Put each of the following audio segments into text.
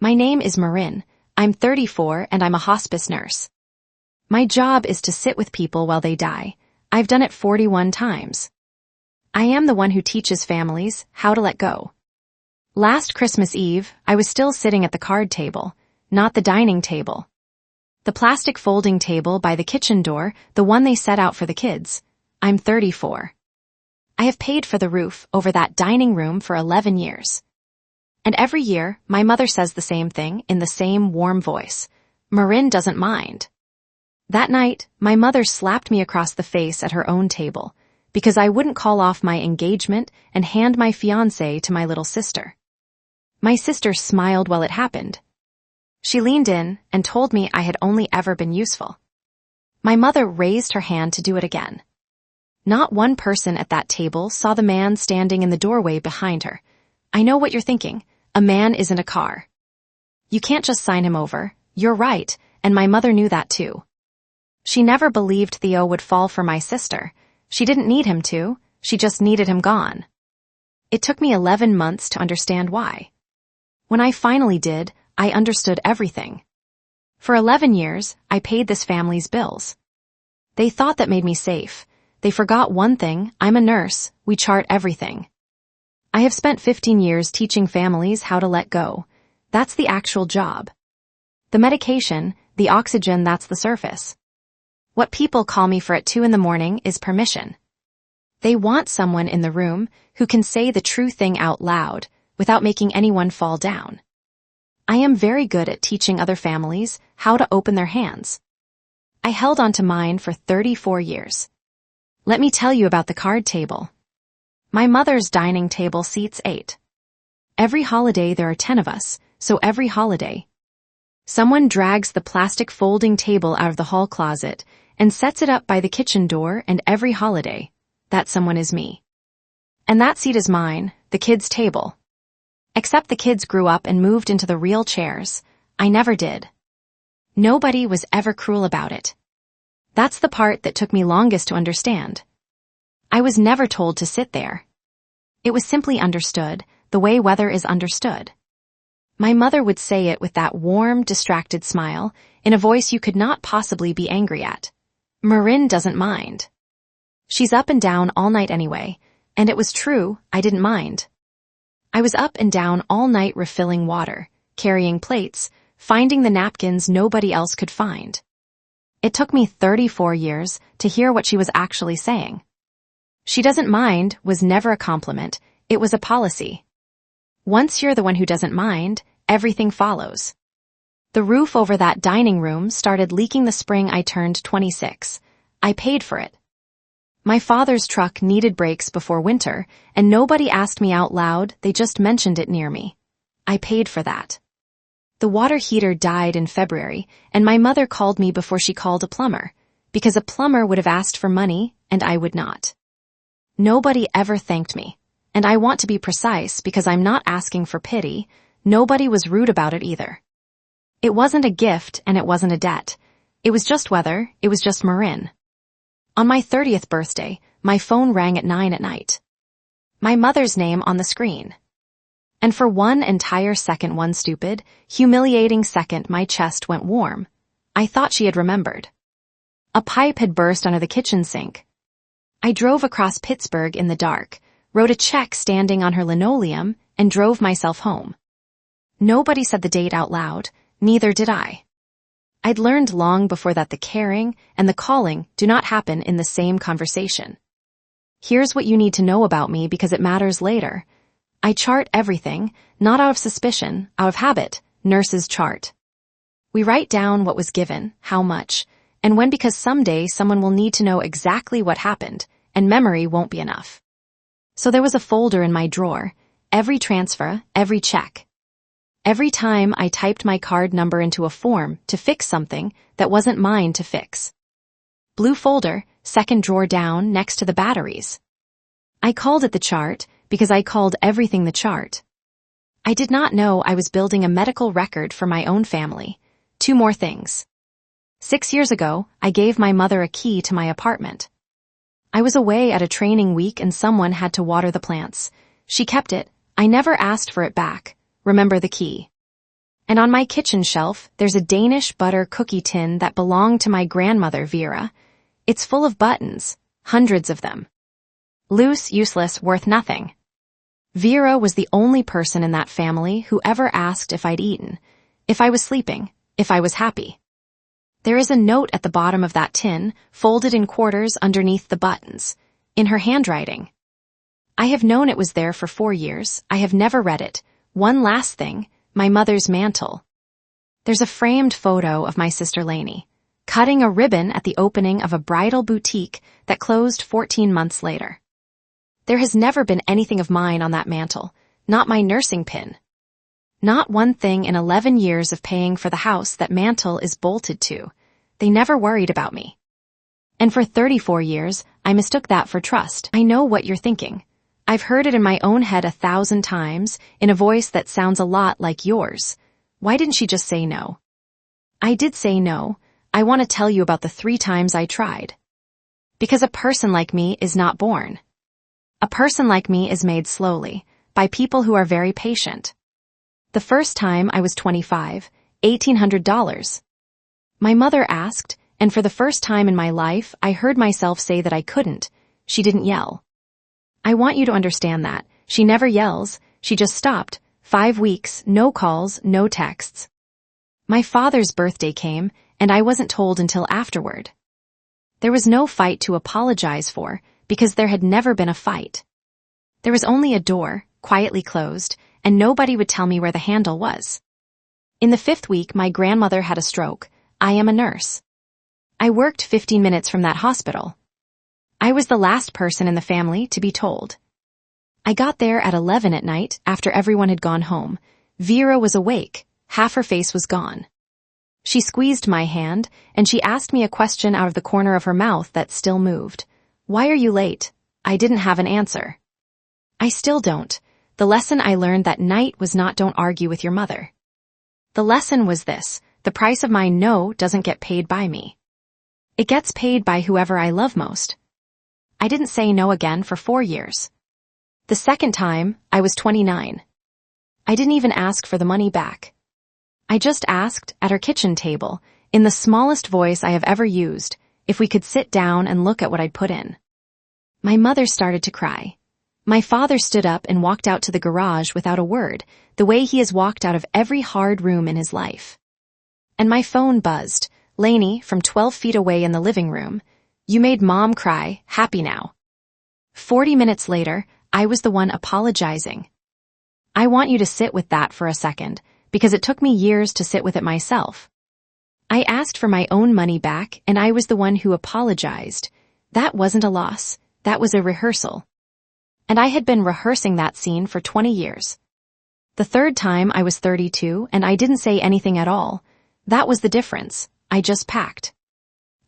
My name is Marin. I'm 34 and I'm a hospice nurse. My job is to sit with people while they die. I've done it 41 times. I am the one who teaches families how to let go. Last Christmas Eve, I was still sitting at the card table, not the dining table. The plastic folding table by the kitchen door, the one they set out for the kids. I'm 34. I have paid for the roof over that dining room for 11 years. And every year, my mother says the same thing in the same warm voice. Marin doesn't mind. That night, my mother slapped me across the face at her own table because I wouldn't call off my engagement and hand my fiancé to my little sister. My sister smiled while it happened. She leaned in and told me I had only ever been useful. My mother raised her hand to do it again. Not one person at that table saw the man standing in the doorway behind her. I know what you're thinking. A man isn't a car. You can't just sign him over. You're right, and my mother knew that too. She never believed Theo would fall for my sister. She didn't need him to. She just needed him gone. It took me 11 months to understand why. When I finally did, I understood everything. For 11 years, I paid this family's bills. They thought that made me safe. They forgot one thing. I'm a nurse. We chart everything. I have spent 15 years teaching families how to let go. That's the actual job. The medication, the oxygen, that's the surface. What people call me for at 2 a.m. is permission. They want someone in the room who can say the true thing out loud without making anyone fall down. I am very good at teaching other families how to open their hands. I held on to mine for 34 years. Let me tell you about the card table. My mother's dining table seats 8. Every holiday there are 10 of us, so every holiday. Someone drags the plastic folding table out of the hall closet and sets it up by the kitchen door, and every holiday, that someone is me. And that seat is mine, the kids' table. Except the kids grew up and moved into the real chairs. I never did. Nobody was ever cruel about it. That's the part that took me longest to understand. I was never told to sit there. It was simply understood, the way weather is understood. My mother would say it with that warm, distracted smile, in a voice you could not possibly be angry at. Marin doesn't mind. She's up and down all night anyway, and it was true, I didn't mind. I was up and down all night refilling water, carrying plates, finding the napkins nobody else could find. It took me 34 years to hear what she was actually saying. She doesn't mind was never a compliment, it was a policy. Once you're the one who doesn't mind, everything follows. The roof over that dining room started leaking the spring I turned 26. I paid for it. My father's truck needed brakes before winter, and nobody asked me out loud, they just mentioned it near me. I paid for that. The water heater died in February, and my mother called me before she called a plumber, because a plumber would have asked for money, and I would not. Nobody ever thanked me, and I want to be precise because I'm not asking for pity. Nobody was rude about it either. It wasn't a gift and it wasn't a debt. It was just weather, it was just Marin. On my 30th birthday, my phone rang at 9 at night. My mother's name on the screen. And for one entire second, one stupid, humiliating second, my chest went warm. I thought she had remembered. A pipe had burst under the kitchen sink. I drove across Pittsburgh in the dark, wrote a check standing on her linoleum, and drove myself home. Nobody said the date out loud, neither did I. I'd learned long before that the caring and the calling do not happen in the same conversation. Here's what you need to know about me because it matters later. I chart everything, not out of suspicion, out of habit, nurses chart. We write down what was given, how much, and when, because someday someone will need to know exactly what happened, and memory won't be enough. So there was a folder in my drawer, every transfer, every check. Every time I typed my card number into a form to fix something that wasn't mine to fix. Blue folder, second drawer down next to the batteries. I called it the chart because I called everything the chart. I did not know I was building a medical record for my own family. 2 more things. 6 years ago, I gave my mother a key to my apartment. I was away at a training week and someone had to water the plants. She kept it. I never asked for it back. Remember the key. And on my kitchen shelf, there's a Danish butter cookie tin that belonged to my grandmother, Vera. It's full of buttons, hundreds of them. Loose, useless, worth nothing. Vera was the only person in that family who ever asked if I'd eaten, if I was sleeping, if I was happy. There is a note at the bottom of that tin, folded in quarters underneath the buttons, in her handwriting. I have known it was there for 4 years. I have never read it. One last thing, my mother's mantle. There's a framed photo of my sister Lainey, cutting a ribbon at the opening of a bridal boutique that closed 14 months later. There has never been anything of mine on that mantle, not my nursing pin. Not one thing in 11 years of paying for the house that mantle is bolted to. They never worried about me. And for 34 years, I mistook that for trust. I know what you're thinking. I've heard it in my own head 1,000 times, in a voice that sounds a lot like yours. Why didn't she just say no? I did say no. I want to tell you about the 3 times I tried. Because a person like me is not born. A person like me is made slowly, by people who are very patient. The first time I was 25, $1,800. My mother asked, and for the first time in my life, I heard myself say that I couldn't. She didn't yell. I want you to understand that. She never yells, she just stopped. 5 weeks, no calls, no texts. My father's birthday came, and I wasn't told until afterward. There was no fight to apologize for, because there had never been a fight. There was only a door, quietly closed, and nobody would tell me where the handle was. In the 5th week, my grandmother had a stroke. I am a nurse. I worked 15 minutes from that hospital. I was the last person in the family to be told. I got there at 11 at night after everyone had gone home. Vera was awake. Half her face was gone. She squeezed my hand, and she asked me a question out of the corner of her mouth that still moved. Why are you late? I didn't have an answer. I still don't. The lesson I learned that night was not don't argue with your mother. The lesson was this: the price of my no doesn't get paid by me. It gets paid by whoever I love most. I didn't say no again for 4 years. The second time, I was 29. I didn't even ask for the money back. I just asked, at her kitchen table, in the smallest voice I have ever used, if we could sit down and look at what I'd put in. My mother started to cry. My father stood up and walked out to the garage without a word, the way he has walked out of every hard room in his life. And my phone buzzed. Lainey, from 12 feet away in the living room. You made Mom cry, happy now. 40 minutes later, I was the one apologizing. I want you to sit with that for a second, because it took me years to sit with it myself. I asked for my own money back, and I was the one who apologized. That wasn't a loss. That was a rehearsal. And I had been rehearsing that scene for 20 years. The third time I was 32, and I didn't say anything at all. That was the difference. I just packed.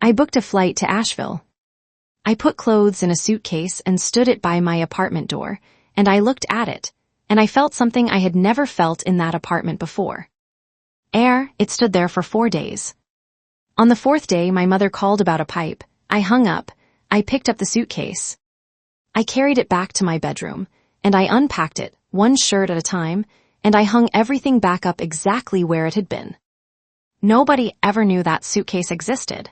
I booked a flight to Asheville. I put clothes in a suitcase and stood it by my apartment door, and I looked at it, and I felt something I had never felt in that apartment before. It stood there for 4 days. On the 4th day, my mother called about a pipe. I hung up. I picked up the suitcase. I carried it back to my bedroom, and I unpacked it, one shirt at a time, and I hung everything back up exactly where it had been. Nobody ever knew that suitcase existed.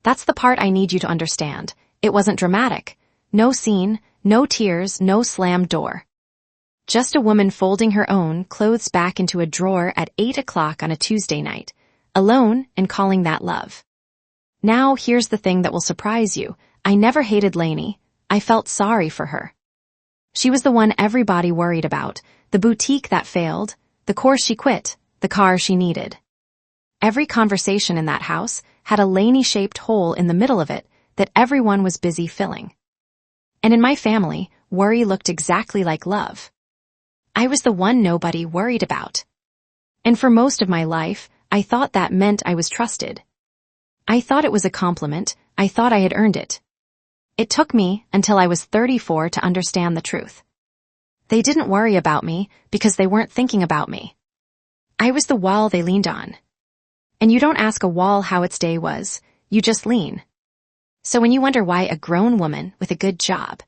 That's the part I need you to understand. It wasn't dramatic. No scene, no tears, no slammed door. Just a woman folding her own clothes back into a drawer at 8 o'clock on a Tuesday night, alone and calling that love. Now here's the thing that will surprise you. I never hated Lainey. I felt sorry for her. She was the one everybody worried about, the boutique that failed, the course she quit, the car she needed. Every conversation in that house had a Lainey-shaped hole in the middle of it that everyone was busy filling. And in my family, worry looked exactly like love. I was the one nobody worried about. And for most of my life, I thought that meant I was trusted. I thought it was a compliment. I thought I had earned it. It took me until I was 34 to understand the truth. They didn't worry about me because they weren't thinking about me. I was the wall they leaned on. And you don't ask a wall how its day was, you just lean. So when you wonder why a grown woman with a good job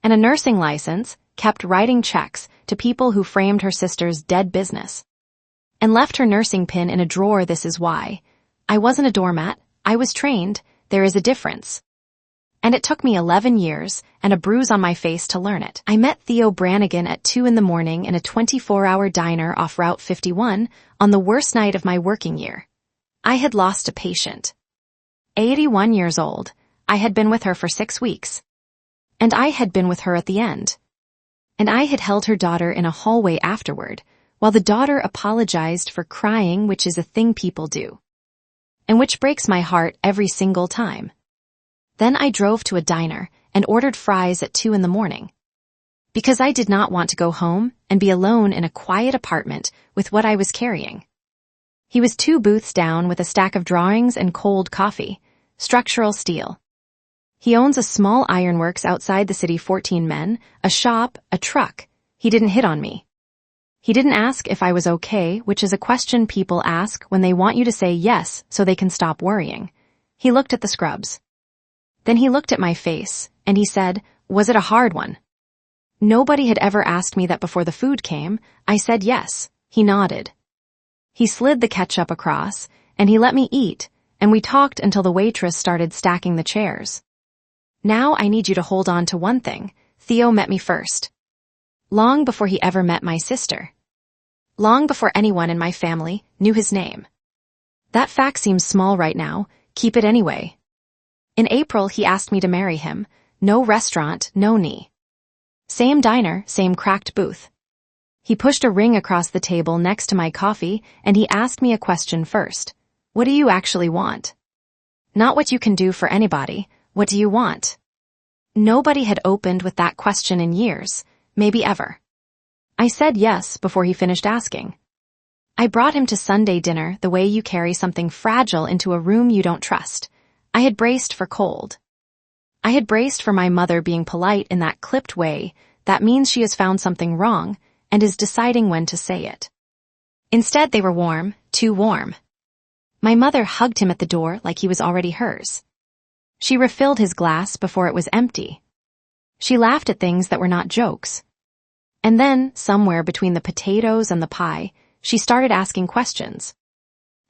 and a nursing license kept writing checks to people who framed her sister's dead business, and left her nursing pin in a drawer. This is why. I wasn't a doormat, I was trained, there is a difference. And it took me 11 years and a bruise on my face to learn it. I met Theo Brannigan at 2 in the morning in a 24-hour diner off Route 51 on the worst night of my working year. I had lost a patient. 81 years old, I had been with her for 6 weeks. And I had been with her at the end. And I had held her daughter in a hallway afterward, while the daughter apologized for crying, which is a thing people do. And which breaks my heart every single time. Then I drove to a diner and ordered fries at 2 in the morning. Because I did not want to go home and be alone in a quiet apartment with what I was carrying. He was 2 booths down with a stack of drawings and cold coffee, structural steel. He owns a small ironworks outside the city, 14 men, a shop, a truck. He didn't hit on me. He didn't ask if I was okay, which is a question people ask when they want you to say yes so they can stop worrying. He looked at the scrubs. Then he looked at my face, and he said, "Was it a hard one?" Nobody had ever asked me that before the food came. I said yes. He nodded. He slid the ketchup across, and he let me eat, and we talked until the waitress started stacking the chairs. Now I need you to hold on to one thing. Theo met me first. Long before he ever met my sister. Long before anyone in my family knew his name. That fact seems small right now. Keep it anyway. In April, he asked me to marry him. No restaurant, no knee. Same diner, same cracked booth. He pushed a ring across the table next to my coffee, and he asked me a question first. What do you actually want? Not what you can do for anybody. What do you want? Nobody had opened with that question in years, maybe ever. I said yes before he finished asking. I brought him to Sunday dinner the way you carry something fragile into a room you don't trust. I had braced for cold. I had braced for my mother being polite in that clipped way that means she has found something wrong and is deciding when to say it. Instead, they were warm, too warm. My mother hugged him at the door like he was already hers. She refilled his glass before it was empty. She laughed at things that were not jokes. And then, somewhere between the potatoes and the pie, she started asking questions.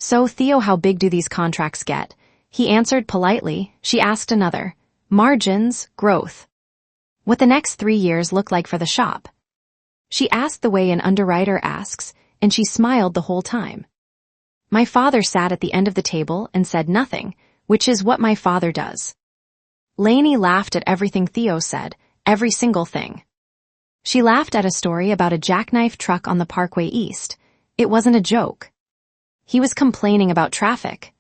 So, Theo, how big do these contracts get? He answered politely. She asked another. Margins, growth. What the next 3 years look like for the shop. She asked the way an underwriter asks, and she smiled the whole time. My father sat at the end of the table and said nothing, which is what my father does. Lainey laughed at everything Theo said, every single thing. She laughed at a story about a jackknife truck on the Parkway East. It wasn't a joke. He was complaining about traffic.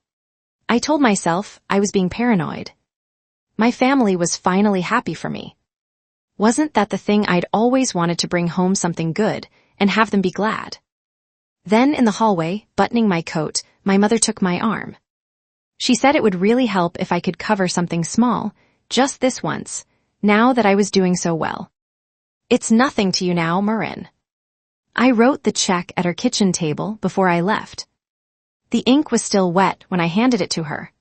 I told myself I was being paranoid. My family was finally happy for me. Wasn't that the thing I'd always wanted, to bring home something good and have them be glad? Then in the hallway, buttoning my coat, my mother took my arm. She said it would really help if I could cover something small, just this once, now that I was doing so well. It's nothing to you now, Marin. I wrote the check at her kitchen table before I left. The ink was still wet when I handed it to her.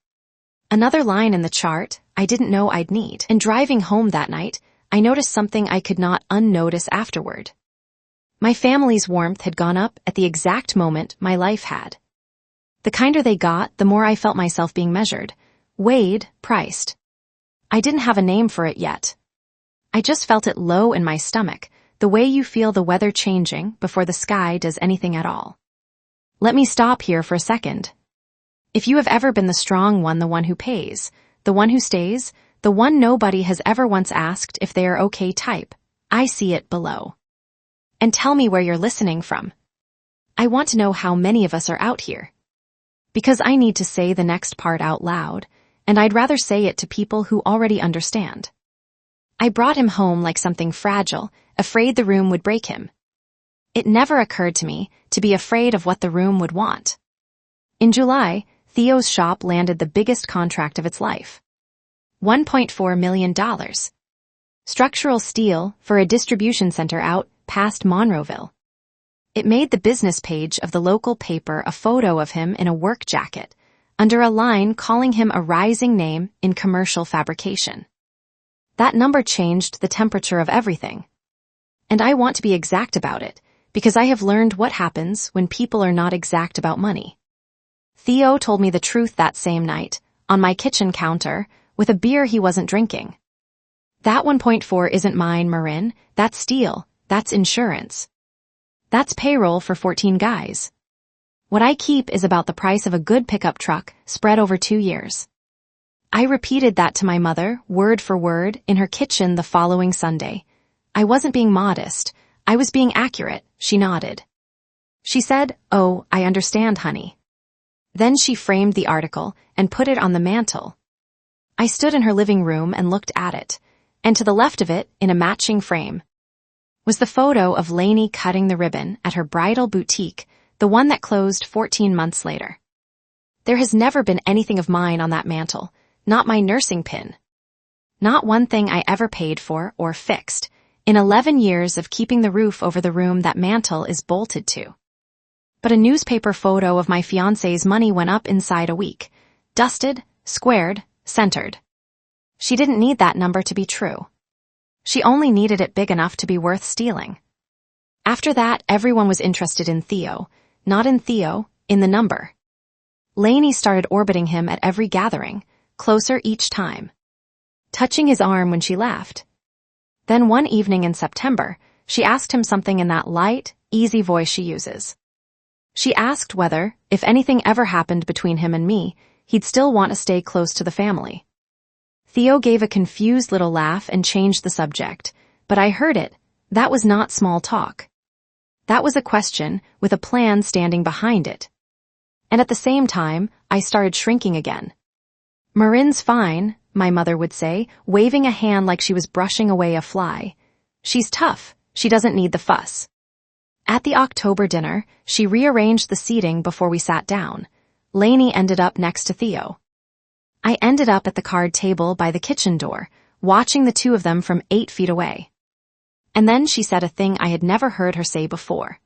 Another line in the chart I didn't know I'd need. And driving home that night, I noticed something I could not unnotice afterward. My family's warmth had gone up at the exact moment my life had. The kinder they got, the more I felt myself being measured, weighed, priced. I didn't have a name for it yet. I just felt it low in my stomach, the way you feel the weather changing before the sky does anything at all. Let me stop here for a second. If you have ever been the strong one, the one who pays, the one who stays, the one nobody has ever once asked if they are okay type, I see it below. And tell me where you're listening from. I want to know how many of us are out here. Because I need to say the next part out loud, and I'd rather say it to people who already understand. I brought him home like something fragile, afraid the room would break him. It never occurred to me to be afraid of what the room would want. In July, Theo's shop landed the biggest contract of its life. $1.4 million. Structural steel for a distribution center out past Monroeville. It made the business page of the local paper a photo of him in a work jacket, under a line calling him a rising name in commercial fabrication. That number changed the temperature of everything. And I want to be exact about it, because I have learned what happens when people are not exact about money. Theo told me the truth that same night, on my kitchen counter, with a beer he wasn't drinking. That 1.4 isn't mine, Marin. That's steal. That's insurance. That's payroll for 14 guys. What I keep is about the price of a good pickup truck spread over 2 years. I repeated that to my mother, word for word, in her kitchen the following Sunday. I wasn't being modest. I was being accurate, she nodded. She said, "Oh, I understand, honey." Then she framed the article and put it on the mantel. I stood in her living room and looked at it, and to the left of it, in a matching frame, was the photo of Lainey cutting the ribbon at her bridal boutique, the one that closed 14 months later. There has never been anything of mine on that mantel, not my nursing pin. Not one thing I ever paid for or fixed, in 11 years of keeping the roof over the room that mantel is bolted to. But a newspaper photo of my fiancé's money went up inside a week, dusted, squared, centered. She didn't need that number to be true. She only needed it big enough to be worth stealing. After that, everyone was interested in Theo, not in Theo, in the number. Lainey started orbiting him at every gathering, closer each time, touching his arm when she laughed. Then one evening in September, she asked him something in that light, easy voice she uses. She asked whether, if anything ever happened between him and me, he'd still want to stay close to the family. Theo gave a confused little laugh and changed the subject, but I heard it. That was not small talk. That was a question with a plan standing behind it. And at the same time, I started shrinking again. "Marin's fine," my mother would say, waving a hand like she was brushing away a fly. "She's tough. She doesn't need the fuss." At the October dinner, she rearranged the seating before we sat down. Lainey ended up next to Theo. I ended up at the card table by the kitchen door, watching the two of them from 8 feet away. And then she said a thing I had never heard her say before.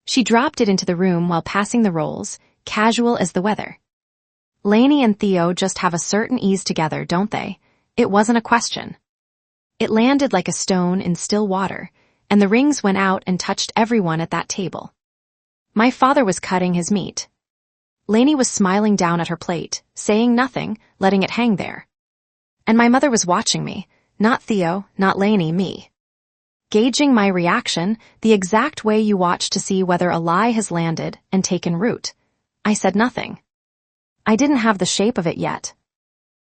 She dropped it into the room while passing the rolls, casual as the weather. "Lainey and Theo just have a certain ease together, don't they?" It wasn't a question. It landed like a stone in still water, and the rings went out and touched everyone at that table. My father was cutting his meat. Lainey was smiling down at her plate, saying nothing, letting it hang there. And my mother was watching me, not Theo, not Lainey, me. Gauging my reaction, the exact way you watch to see whether a lie has landed and taken root. I said nothing. I didn't have the shape of it yet.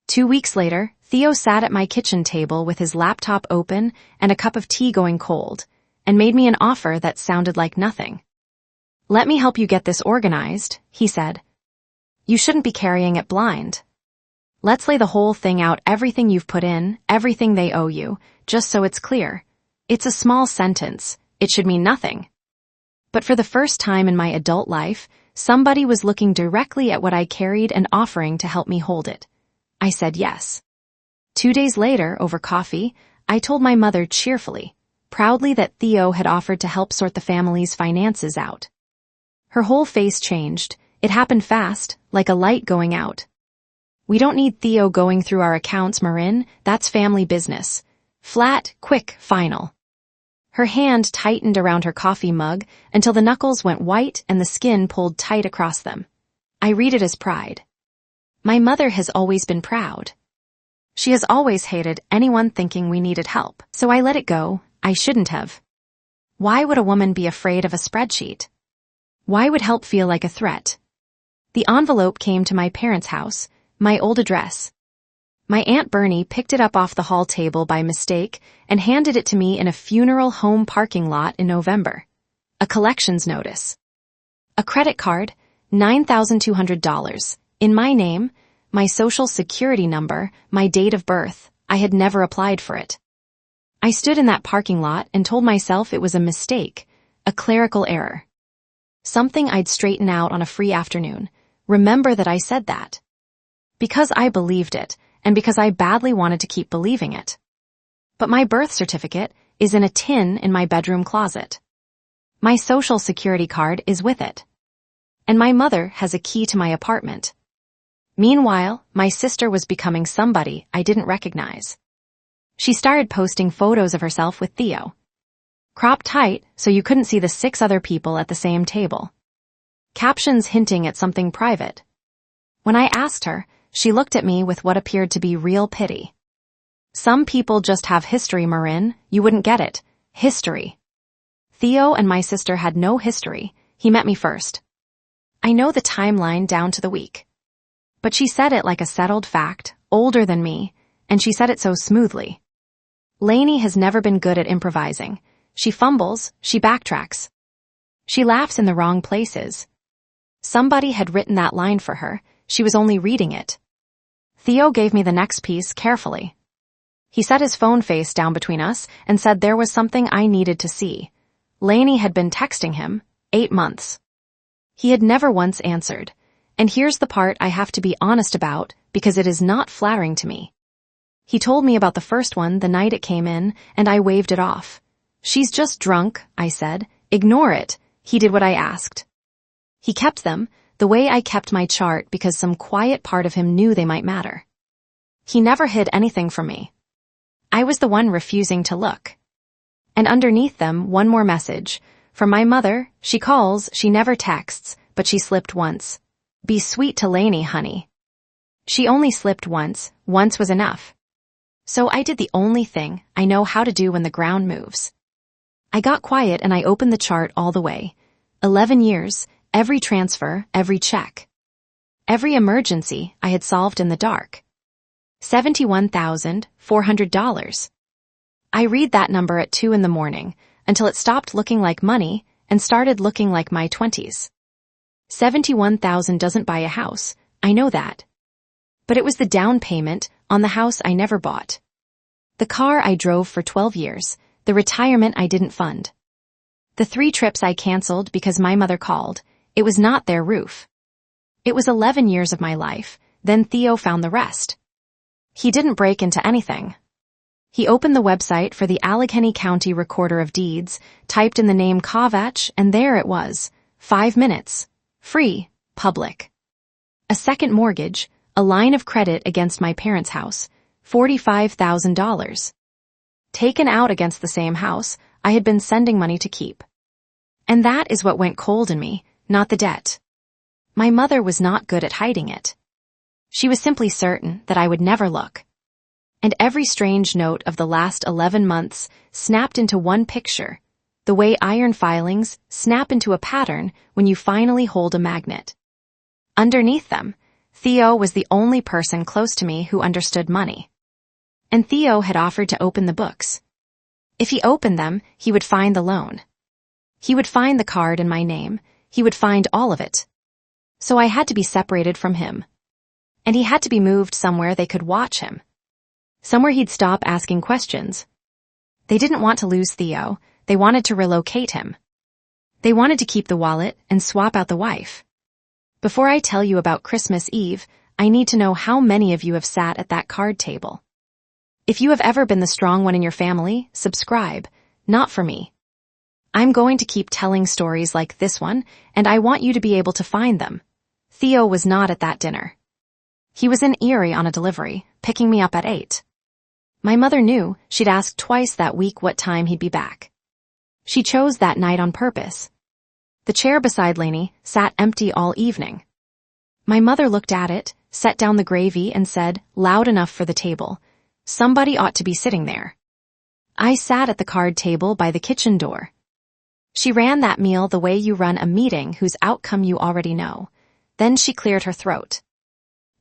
2 weeks later, Theo sat at my kitchen table with his laptop open and a cup of tea going cold, and made me an offer that sounded like nothing. "Let me help you get this organized," he said. "You shouldn't be carrying it blind. Let's lay the whole thing out, everything you've put in, everything they owe you, just so it's clear. It's a small sentence. It should mean nothing." But for the first time in my adult life, somebody was looking directly at what I carried and offering to help me hold it. I said yes. 2 days later, over coffee, I told my mother cheerfully, proudly, that Theo had offered to help sort the family's finances out. Her whole face changed. It happened fast, like a light going out. "We don't need Theo going through our accounts, Marin. That's family business. Flat, quick, final." Her hand tightened around her coffee mug until the knuckles went white and the skin pulled tight across them. I read it as pride. My mother has always been proud. She has always hated anyone thinking we needed help, so I let it go. I shouldn't have. Why would a woman be afraid of a spreadsheet? Why would help feel like a threat? The envelope came to my parents' house, my old address. My Aunt Bernie picked it up off the hall table by mistake and handed it to me in a funeral home parking lot in November. A collections notice. A credit card, $9,200, in my name, my social security number, my date of birth. I had never applied for it. I stood in that parking lot and told myself it was a mistake, a clerical error. Something I'd straighten out on a free afternoon. Remember that I said that. Because I believed it, and because I badly wanted to keep believing it. But my birth certificate is in a tin in my bedroom closet. My social security card is with it. And my mother has a key to my apartment. Meanwhile, my sister was becoming somebody I didn't recognize. She started posting photos of herself with Theo. Cropped tight so you couldn't see the 6 other people at the same table. Captions hinting at something private. When I asked her, she looked at me with what appeared to be real pity. Some people just have history, Marin. You wouldn't get it. History. Theo and my sister had no history. He met me first. I know the timeline down to the week. But she said it like a settled fact, older than me, and she said it so smoothly. Lainey has never been good at improvising. She fumbles, she backtracks. She laughs in the wrong places. Somebody had written that line for her. She was only reading it. Theo gave me the next piece carefully. He set his phone face down between us and said there was something I needed to see. Lainey had been texting him 8 months. He had never once answered. And here's the part I have to be honest about because it is not flattering to me. He told me about the first one the night it came in, and I waved it off. She's just drunk, I said. Ignore it. He did what I asked. He kept them, the way I kept my chart because some quiet part of him knew they might matter. He never hid anything from me. I was the one refusing to look. And underneath them, one more message. From my mother, she calls, she never texts, but she slipped once. Be sweet to Lainey, honey. She only slipped once was enough. So I did the only thing I know how to do when the ground moves. I got quiet and I opened the chart all the way. 11 years, every transfer, every check. Every emergency I had solved in the dark. $71,400. I read that number at 2 a.m. until it stopped looking like money and started looking like my 20s. 71,000 doesn't buy a house, I know that. But it was the down payment on the house I never bought. The car I drove for 12 years, the retirement I didn't fund. The 3 trips I canceled because my mother called, it was not their roof. It was 11 years of my life, then Theo found the rest. He didn't break into anything. He opened the website for the Allegheny County Recorder of Deeds, typed in the name Kovach, and there it was. 5 minutes. Free. Public. A second mortgage, a line of credit against my parents' house. $45,000. Taken out against the same house I had been sending money to keep. And that is what went cold in me, not the debt. My mother was not good at hiding it. She was simply certain that I would never look. And every strange note of the last 11 months snapped into one picture, the way iron filings snap into a pattern when you finally hold a magnet. Underneath them, Theo was the only person close to me who understood money. And Theo had offered to open the books. If he opened them, he would find the loan. He would find the card in my name. He would find all of it. So I had to be separated from him. And he had to be moved somewhere they could watch him. Somewhere he'd stop asking questions. They didn't want to lose Theo. They wanted to relocate him. They wanted to keep the wallet and swap out the wife. Before I tell you about Christmas Eve, I need to know how many of you have sat at that card table. If you have ever been the strong one in your family, subscribe. Not for me. I'm going to keep telling stories like this one, and I want you to be able to find them. Theo was not at that dinner. He was in Erie on a delivery, picking me up at 8. My mother knew she'd asked twice that week what time he'd be back. She chose that night on purpose. The chair beside Lainey sat empty all evening. My mother looked at it, set down the gravy, and said, loud enough for the table, somebody ought to be sitting there. I sat at the card table by the kitchen door. She ran that meal the way you run a meeting whose outcome you already know. Then she cleared her throat.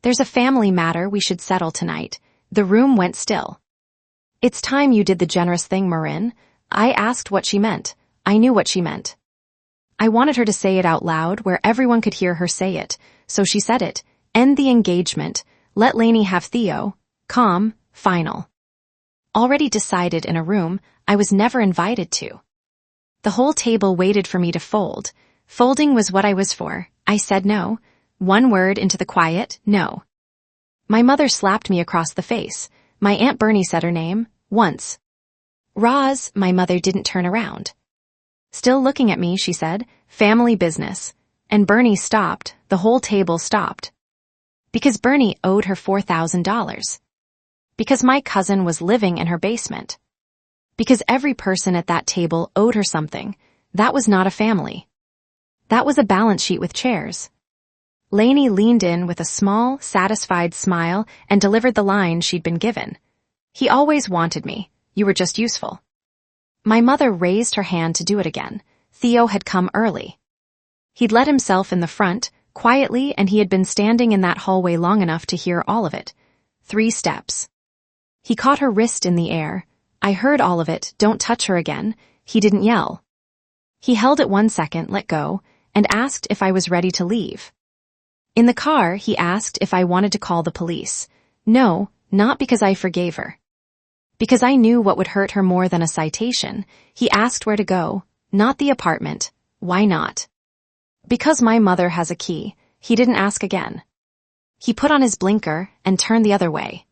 There's a family matter we should settle tonight. The room went still. It's time you did the generous thing, Marin. I asked what she meant. I knew what she meant. I wanted her to say it out loud where everyone could hear her say it, so she said it. End the engagement. Let Lainey have Theo. Calm. Final. Already decided in a room I was never invited to. The whole table waited for me to fold. Folding was what I was for. I said no. One word into the quiet, no. My mother slapped me across the face. My Aunt Bernie said her name, once. Roz, my mother didn't turn around. Still looking at me, she said, family business. And Bernie stopped, the whole table stopped. Because Bernie owed her $4,000. Because my cousin was living in her basement. Because every person at that table owed her something. That was not a family. That was a balance sheet with chairs. Lainey leaned in with a small, satisfied smile and delivered the line she'd been given. He always wanted me. You were just useful. My mother raised her hand to do it again. Theo had come early. He'd let himself in the front, quietly, and he had been standing in that hallway long enough to hear all of it. 3 steps. He caught her wrist in the air. I heard all of it. Don't touch her again. He didn't yell. He held it 1 second, let go, and asked if I was ready to leave. In the car, he asked if I wanted to call the police. No, not because I forgave her. Because I knew what would hurt her more than a citation. He asked where to go, not the apartment. Why not? Because my mother has a key. He didn't ask again. He put on his blinker and turned the other way.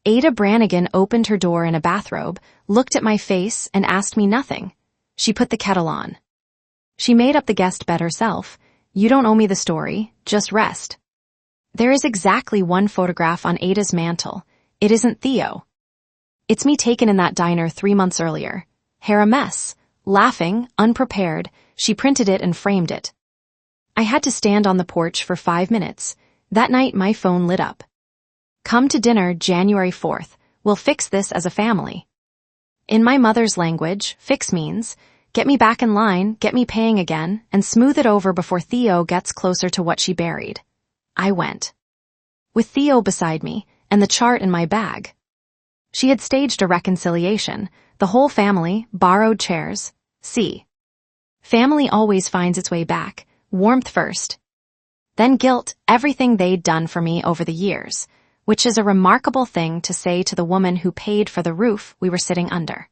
Ada Brannigan opened her door in a bathrobe, looked at my face, and asked me nothing. She put the kettle on. She made up the guest bed herself. You don't owe me the story, just rest. There is exactly 1 photograph on Ada's mantle. It isn't Theo. It's me taken in that diner 3 months earlier. Hair a mess. Laughing, unprepared, she printed it and framed it. I had to stand on the porch for 5 minutes. That night my phone lit up. Come to dinner January 4th. We'll fix this as a family. In my mother's language, fix means, get me back in line, get me paying again, and smooth it over before Theo gets closer to what she buried. I went. With Theo beside me, and the chart in my bag. She had staged a reconciliation. The whole family, borrowed chairs. See. Family always finds its way back. Warmth first. Then guilt, everything they'd done for me over the years, which is a remarkable thing to say to the woman who paid for the roof we were sitting under.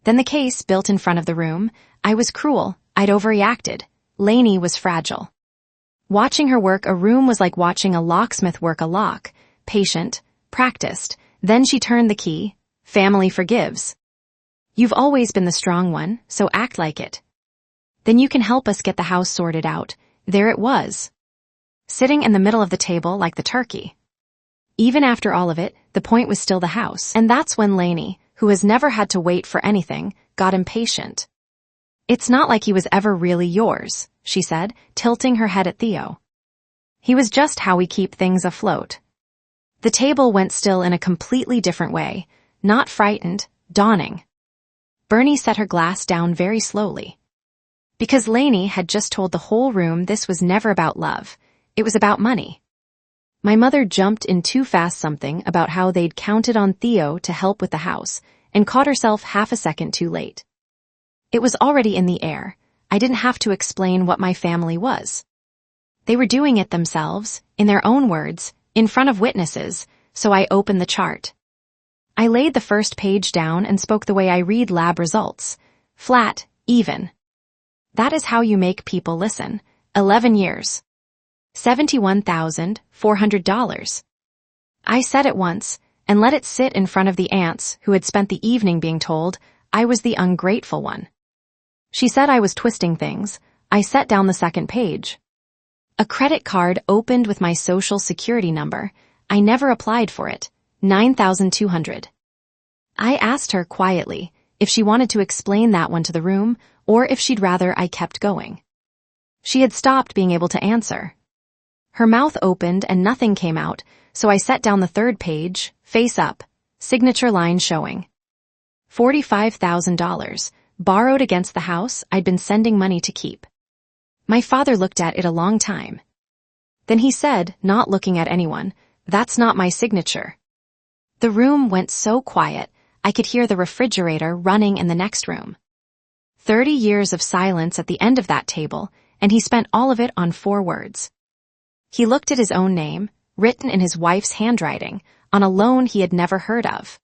Then the case built in front of the room. I was cruel. I'd overreacted. Lainey was fragile. Watching her work a room was like watching a locksmith work a lock. Patient, practiced. Then she turned the key. Family forgives. You've always been the strong one, so act like it. Then you can help us get the house sorted out. There it was. Sitting in the middle of the table like the turkey. Even after all of it, the point was still the house. And that's when Lainey, who has never had to wait for anything, got impatient. It's not like he was ever really yours, she said, tilting her head at Theo. He was just how we keep things afloat. The table went still in a completely different way, not frightened, dawning. Bernie set her glass down very slowly. Because Lainey had just told the whole room this was never about love, it was about money. My mother jumped in too fast something about how they'd counted on Theo to help with the house, and caught herself half a second too late. It was already in the air. I didn't have to explain what my family was. They were doing it themselves, in their own words, in front of witnesses, so I opened the chart. I laid the first page down and spoke the way I read lab results. Flat, even. That is how you make people listen. 11 years. $71,400. I said it once, and let it sit in front of the aunts who had spent the evening being told I was the ungrateful one. She said I was twisting things. I set down the second page. A credit card opened with my social security number. I never applied for it. $9,200. I asked her quietly if she wanted to explain that one to the room or if she'd rather I kept going. She had stopped being able to answer. Her mouth opened and nothing came out, so I set down the third page, face up, signature line showing. $45,000, borrowed against the house I'd been sending money to keep. My father looked at it a long time. Then he said, not looking at anyone, "That's not my signature." The room went so quiet, I could hear the refrigerator running in the next room. 30 years of silence at the end of that table, and he spent all of it on 4 words. He looked at his own name, written in his wife's handwriting, on a loan he had never heard of.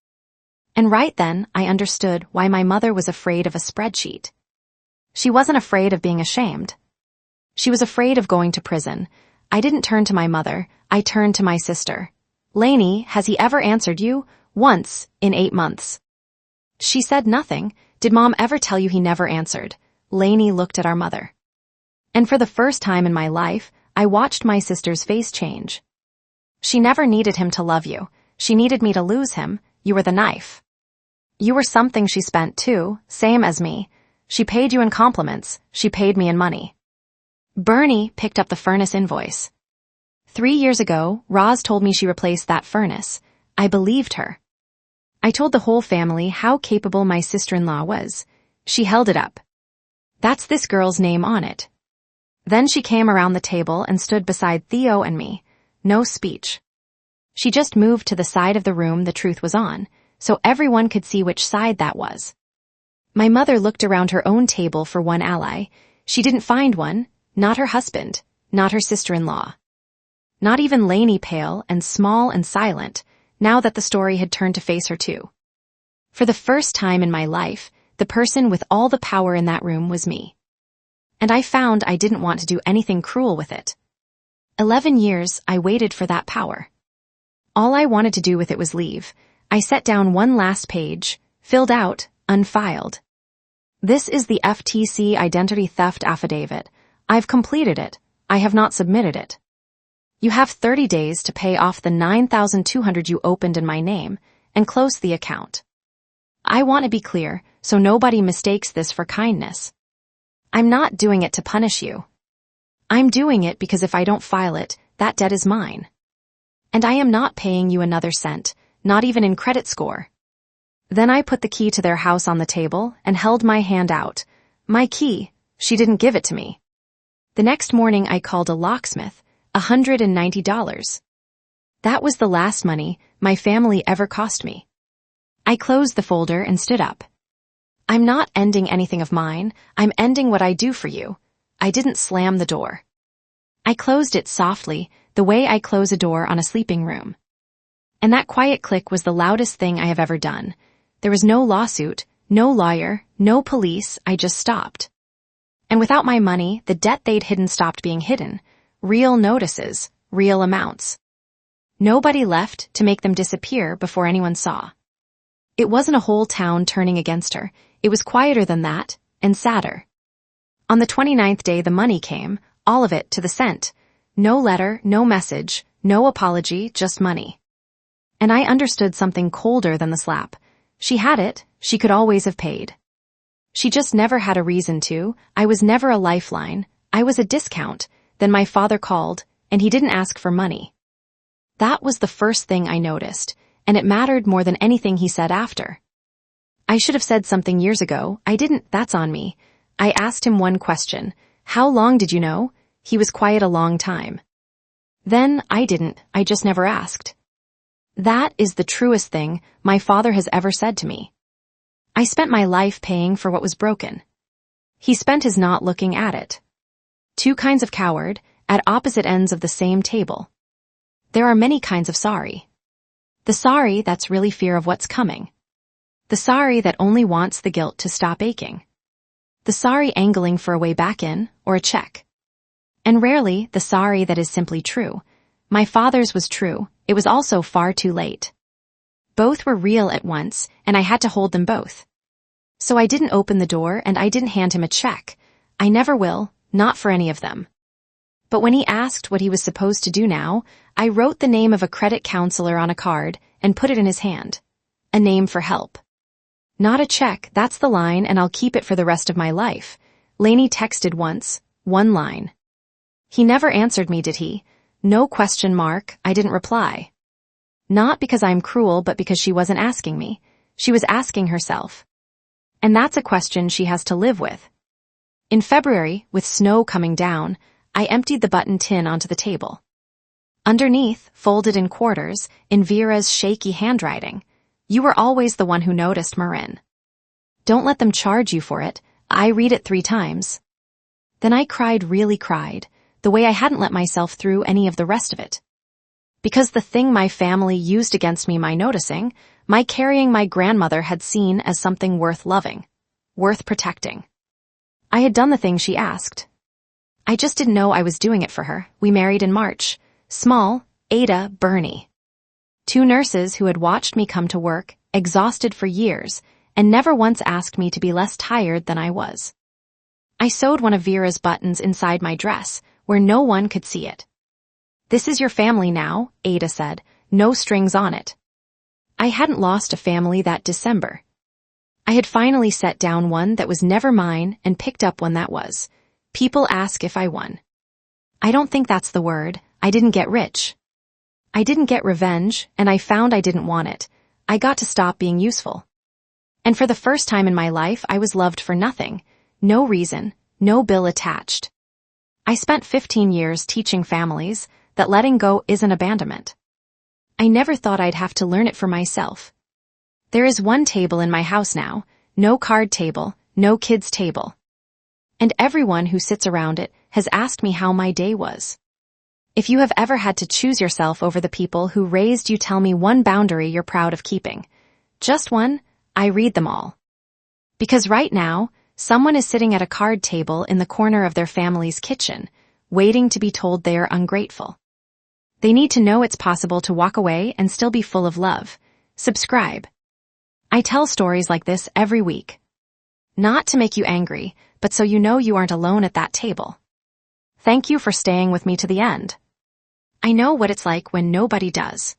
And right then, I understood why my mother was afraid of a spreadsheet. She wasn't afraid of being ashamed. She was afraid of going to prison. I didn't turn to my mother, I turned to my sister. "Lainey, has he ever answered you?" "Once, in 8 months. She said nothing. "Did Mom ever tell you he never answered?" Lainey looked at our mother. And for the first time in my life, I watched my sister's face change. She never needed him to love you. She needed me to lose him. You were the knife. You were something she spent too, same as me. She paid you in compliments, she paid me in money. Bernie picked up the furnace invoice. 3 years ago, Roz told me she replaced that furnace. I believed her. I told the whole family how capable my sister-in-law was. She held it up. That's this girl's name on it. Then she came around the table and stood beside Theo and me. No speech. She just moved to the side of the room the truth was on, so everyone could see which side that was. My mother looked around her own table for one ally. She didn't find one, not her husband, not her sister-in-law. Not even Lainey, pale and small and silent, now that the story had turned to face her too. For the first time in my life, the person with all the power in that room was me. And I found I didn't want to do anything cruel with it. 11 years I waited for that power. All I wanted to do with it was leave. I set down one last page, filled out, unfiled. This is the FTC identity theft affidavit. I've completed it. I have not submitted it. You have 30 days to pay off the $9,200 you opened in my name and close the account. I want to be clear so nobody mistakes this for kindness. I'm not doing it to punish you. I'm doing it because if I don't file it, that debt is mine. And I am not paying you another cent, not even in credit score. Then I put the key to their house on the table and held my hand out. My key, she didn't give it to me. The next morning I called a locksmith, $190. That was the last money my family ever cost me. I closed the folder and stood up. I'm not ending anything of mine, I'm ending what I do for you. I didn't slam the door. I closed it softly, the way I close a door on a sleeping room. And that quiet click was the loudest thing I have ever done. There was no lawsuit, no lawyer, no police, I just stopped. And without my money, the debt they'd hidden stopped being hidden. Real notices, real amounts. Nobody left to make them disappear before anyone saw. It wasn't a whole town turning against her, it was quieter than that, and sadder. On the 29th day the money came, all of it to the cent. No letter, no message, no apology, just money. And I understood something colder than the slap. She had it, she could always have paid. She just never had a reason to. I was never a lifeline, I was a discount. Then my father called, and he didn't ask for money. That was the first thing I noticed, and it mattered more than anything he said after. I should have said something years ago, I didn't, that's on me. I asked him one question, how long did you know? He was quiet a long time. Then I didn't, I just never asked. That is the truest thing my father has ever said to me. I spent my life paying for what was broken. He spent his not looking at it. Two kinds of coward, at opposite ends of the same table. There are many kinds of sorry. The sorry that's really fear of what's coming. The sorry that only wants the guilt to stop aching. The sorry angling for a way back in, or a check. And rarely the sorry that is simply true. My father's was true, it was also far too late. Both were real at once, and I had to hold them both. So I didn't open the door and I didn't hand him a check. I never will. Not for any of them. But when he asked what he was supposed to do now, I wrote the name of a credit counselor on a card and put it in his hand. A name for help. Not a check, that's the line and I'll keep it for the rest of my life. Lainey texted once, one line. He never answered me, did he? No question mark, I didn't reply. Not because I'm cruel, but because she wasn't asking me. She was asking herself. And that's a question she has to live with. In February, with snow coming down, I emptied the button tin onto the table. Underneath, folded in quarters, in Vera's shaky handwriting, you were always the one who noticed, Marin. Don't let them charge you for it. I read it 3 times. Then I cried, really cried, the way I hadn't let myself through any of the rest of it. Because the thing my family used against me, my noticing, my carrying my grandmother had seen as something worth loving, worth protecting. I had done the thing she asked. I just didn't know I was doing it for her. We married in March. Small, Ada, Bernie. 2 nurses who had watched me come to work, exhausted for years, and never once asked me to be less tired than I was. I sewed one of Vera's buttons inside my dress, where no one could see it. This is your family now, Ada said, no strings on it. I hadn't lost a family that December. I had finally set down one that was never mine and picked up one that was. People ask if I won. I don't think that's the word. I didn't get rich. I didn't get revenge, and I found I didn't want it. I got to stop being useful. And for the first time in my life, I was loved for nothing. No reason, no bill attached. I spent 15 years teaching families that letting go isn't abandonment. I never thought I'd have to learn it for myself. There is one table in my house now, no card table, no kids' table. And everyone who sits around it has asked me how my day was. If you have ever had to choose yourself over the people who raised you, tell me one boundary you're proud of keeping. Just one, I read them all. Because right now, someone is sitting at a card table in the corner of their family's kitchen, waiting to be told they are ungrateful. They need to know it's possible to walk away and still be full of love. Subscribe. I tell stories like this every week. Not to make you angry, but so you know you aren't alone at that table. Thank you for staying with me to the end. I know what it's like when nobody does.